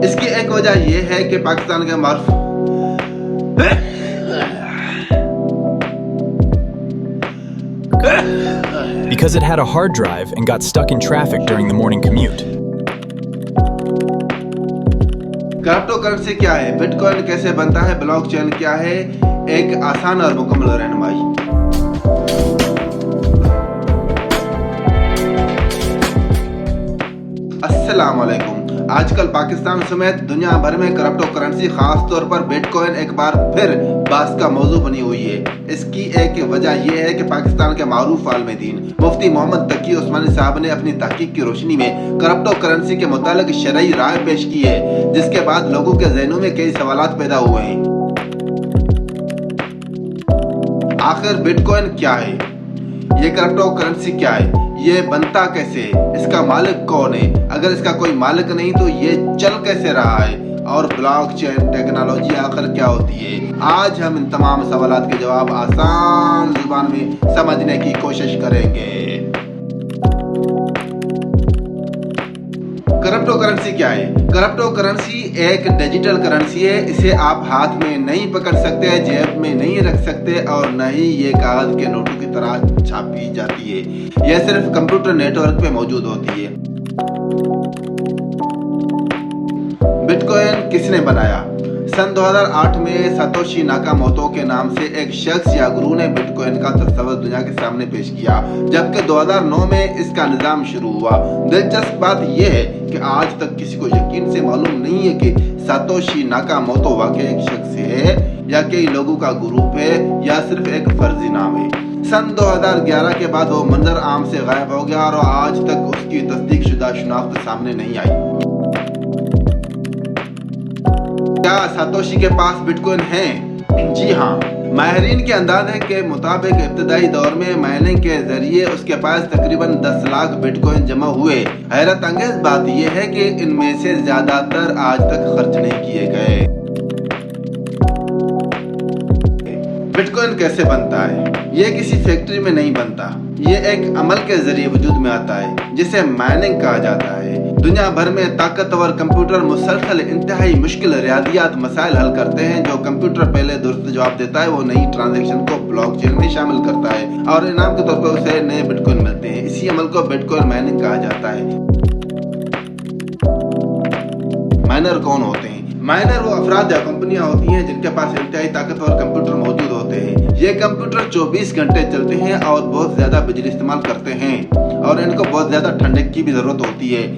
اس کی ایک وجہ یہ ہے کہ پاکستان کے معروف because it had a hard drive and got stuck in traffic during the morning commute. Crypto currency کیا ہے؟ بٹ کوائن کیسے بنتا ہے؟ بلاک چین کیا ہے؟ ایک آسان اور مکمل رہنمائی۔ السلام علیکم۔ آج کل پاکستان سمیت دنیا بھر میں کرپٹو کرنسی خاص طور پر بٹ کوائن ایک بار پھر بحث کا موضوع بنی ہوئی ہے۔ اس کی ایک وجہ یہ ہے کہ پاکستان کے معروف عالم دین مفتی محمد تقی عثمانی صاحب نے اپنی تحقیق کی روشنی میں کرپٹو کرنسی کے متعلق شرعی رائے پیش کی ہے، جس کے بعد لوگوں کے ذہنوں میں کئی سوالات پیدا ہوئے ہیں۔ آخر بٹ کوائن کیا ہے؟ یہ کرپٹو کرنسی کیا ہے؟ یہ بنتا کیسے ہے؟ اس کا مالک کون ہے؟ اگر اس کا کوئی مالک نہیں تو یہ چل کیسے رہا ہے؟ اور بلاک چین ٹیکنالوجی آخر کیا ہوتی ہے؟ آج ہم ان تمام سوالات کے جواب آسان زبان میں سمجھنے کی کوشش کریں گے۔ کرپٹو کرنسی کیا ہے؟ کرپٹو کرنسی ایک ڈیجیٹل کرنسی ہے۔ اسے آپ ہاتھ میں نہیں پکڑ سکتے، جیب میں نہیں رکھ سکتے اور نہ ہی یہ کاغذ کے نوٹوں کی طرح چھاپی جاتی ہے۔ یہ صرف کمپیوٹر نیٹ ورک پہ موجود ہوتی ہے۔ بٹ کوائن کس نے بنایا؟ سن 2008 میں ساتوشی ناکاموتو کے نام سے ایک شخص یا گروہ نے بٹ کوائن کا تصور دنیا کے سامنے پیش کیا، جبکہ 2009 میں اس کا نظام شروع ہوا۔ دلچسپ بات یہ ہے کہ آج تک کسی کو یقین سے معلوم نہیں ہے کہ ساتوشی ناکاموتو واقعی ایک شخص ہے یا کئی لوگوں کا گروپ ہے یا صرف ایک فرضی نام ہے۔ سن 2011 کے بعد وہ منظر عام سے غائب ہو گیا اور آج تک اس کی تصدیق شدہ شناخت سامنے نہیں آئی۔ کیا ساتوشی کے پاس بٹ کوائن ہیں؟ جی ہاں۔ ماہرین کے اندازے کے مطابق ابتدائی دور میں مائننگ کے ذریعے اس کے پاس تقریباً 10 لاکھ بٹ کوائن جمع ہوئے۔ حیرت انگیز بات یہ ہے کہ ان میں سے زیادہ تر آج تک خرچ نہیں کیے گئے۔ بٹ کوائن کیسے بنتا ہے؟ یہ کسی فیکٹری میں نہیں بنتا، یہ ایک عمل کے ذریعے وجود میں آتا ہے جسے مائننگ کہا جاتا ہے۔ دنیا بھر میں طاقتور کمپیوٹر مسلسل انتہائی مشکل ریاضیات مسائل حل کرتے ہیں۔ جو کمپیوٹر پہلے درست جواب دیتا ہے وہ نئی ٹرانزیکشن کو بلاک چین میں شامل کرتا ہے اور انعام کے طور پر اسے نئے بٹ کوائن ملتے ہیں۔ اسی عمل کو بٹ کوائن مائننگ کہا جاتا ہے۔ مائنر کون ہوتے ہیں؟ مائنر وہ افراد یا کمپنیاں ہوتی ہیں جن کے پاس انتہائی طاقتور کمپیوٹر موجود ہوتے ہیں۔ یہ کمپیوٹر 24 گھنٹے چلتے ہیں اور بہت زیادہ بجلی استعمال کرتے ہیں اور ان کو بہت زیادہ ٹھنڈک کی بھی ضرورت ہوتی ہے۔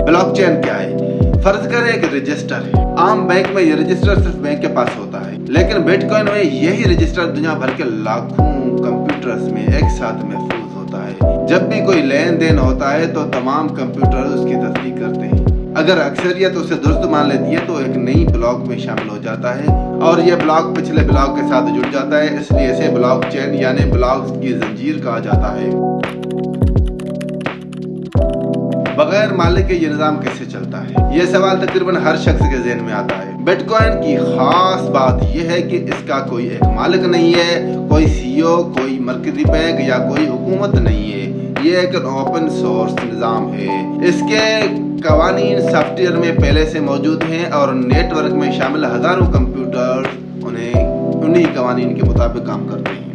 بلاک چین کیا ہے؟ فرض کریں ایک رجسٹر ہے۔ عام بینک میں یہ رجسٹر صرف بینک کے پاس ہوتا ہے، لیکن بٹ کوائن میں یہی رجسٹر دنیا بھر کے لاکھوں کمپیوٹرز میں ایک ساتھ محفوظ ہوتا ہے۔ جب بھی کوئی لین دین ہوتا ہے تو تمام کمپیوٹر اس کی تصدیق کرتے ہیں۔ اگر اکثریت اسے درست مان لیتی ہے تو ایک نئی بلاک میں شامل ہو جاتا ہے اور یہ بلاک پچھلے بلاک کے ساتھ جڑ جاتا ہے۔ اس لیے اسے بلاک چین یعنی بلاکس کی زنجیر کہا جاتا ہے۔ بغیر مالک کے یہ نظام کیسے چلتا ہے؟ یہ سوال تقریباً ہر شخص کے ذہن میں آتا ہے۔ بٹ کوائن کی خاص بات یہ ہے کہ اس کا کوئی ایک مالک نہیں ہے، کوئی سی او، کوئی مرکزی بینک یا کوئی حکومت نہیں ہے۔ یہ ایک اوپن سورس نظام ہے۔ اس کے قوانین سافٹ ویئر میں پہلے سے موجود ہیں اور نیٹ ورک میں شامل ہزاروں کمپیوٹر انہی قوانین کے مطابق کام کرتے ہیں۔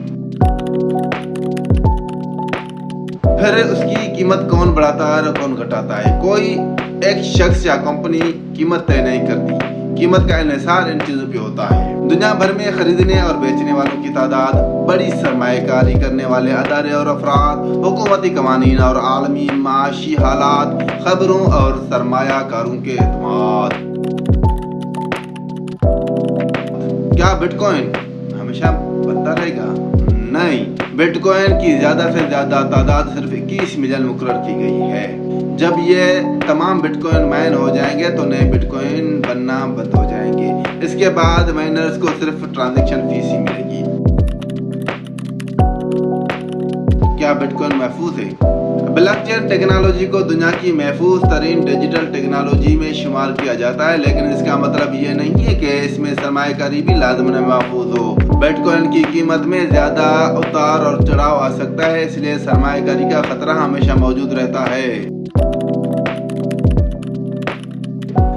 پھر اس کی قیمت کون بڑھاتا ہے اور کون گھٹاتا ہے؟ کوئی ایک شخص یا کمپنی قیمت طے نہیں کرتی۔ قیمت کا انحصار ان چیزوں پہ ہوتا ہے۔ دنیا بھر میں خریدنے اور بیچنے والوں کی تعداد، بڑی سرمایہ کاری کرنے والے ادارے اور افراد، حکومتی قوانین اور عالمی معاشی حالات، خبروں اور سرمایہ کاروں کے اعتماد۔ کیا بٹ کوائن ہمیشہ بنتا رہے گا؟ نہیں۔ بٹ کوائن کی زیادہ سے زیادہ تعداد صرف 21 ملین مقرر کی گئی ہے۔ جب یہ تمام بٹ کوائن مائن ہو جائیں گے تو نئے بٹ کوائن بننا بند ہو جائیں گے۔ اس کے بعد مائنرز کو صرف ٹرانزیکشن فیس ہی ملے گی۔ کیا بٹ کوائن محفوظ ہے؟ بلاک چین ٹیکنالوجی کو دنیا کی محفوظ ترین ڈیجیٹل ٹیکنالوجی میں شمار کیا جاتا ہے، لیکن اس کا مطلب یہ نہیں ہے کہ اس میں سرمایہ کاری بھی لازماً محفوظ ہو۔ بٹ کوائن کی قیمت میں زیادہ اتار اور چڑھاؤ آ سکتا ہے، اس لیے سرمایہ کاری کا خطرہ ہمیشہ موجود رہتا ہے۔